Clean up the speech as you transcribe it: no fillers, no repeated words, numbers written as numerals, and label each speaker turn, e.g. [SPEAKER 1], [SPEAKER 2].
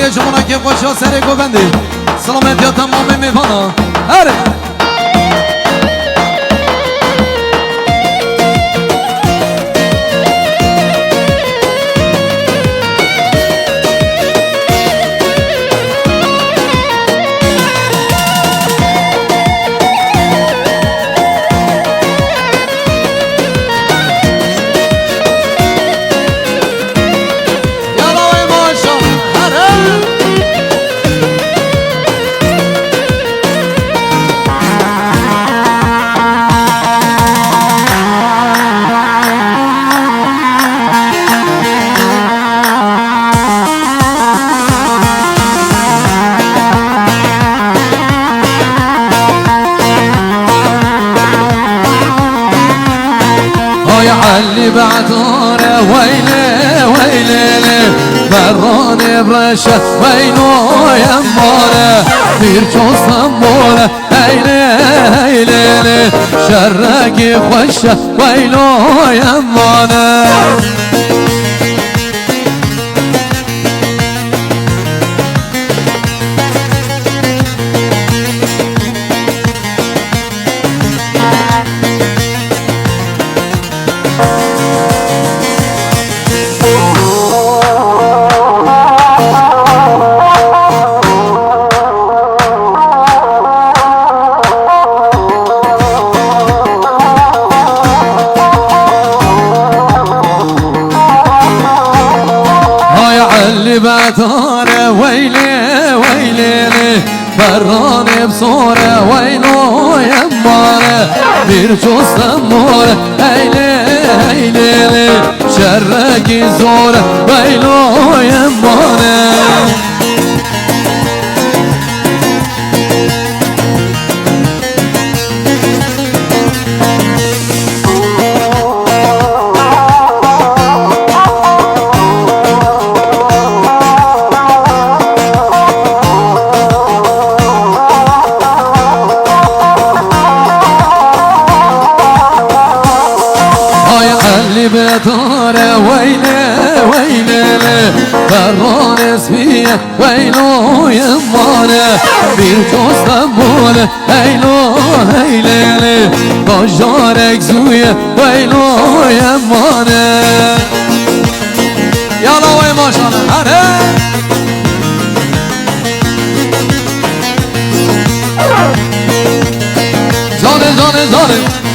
[SPEAKER 1] که شما که خوشا سر گوبندی سلامت یا تمام میوانا هره
[SPEAKER 2] اللي بعثونا ويلي ويلي بروني برشا وينو يمونا بيرجو صمونا هيلي هيلي شرقي خوشة وينو يمونا اللي بعثونا ويلي ويلي بروني بصورة وينو يمانا بيرجو صمورة هيلي هيلي شرقي زورة وينو يمانا بثورة ويلي ويلي برون سفية ويلو يمانا بيرجو صمولة هيلو هيلي بجارك زوية ويلو يمانا
[SPEAKER 1] يلا وي ما شاء الله هره
[SPEAKER 2] زانه زانه زانه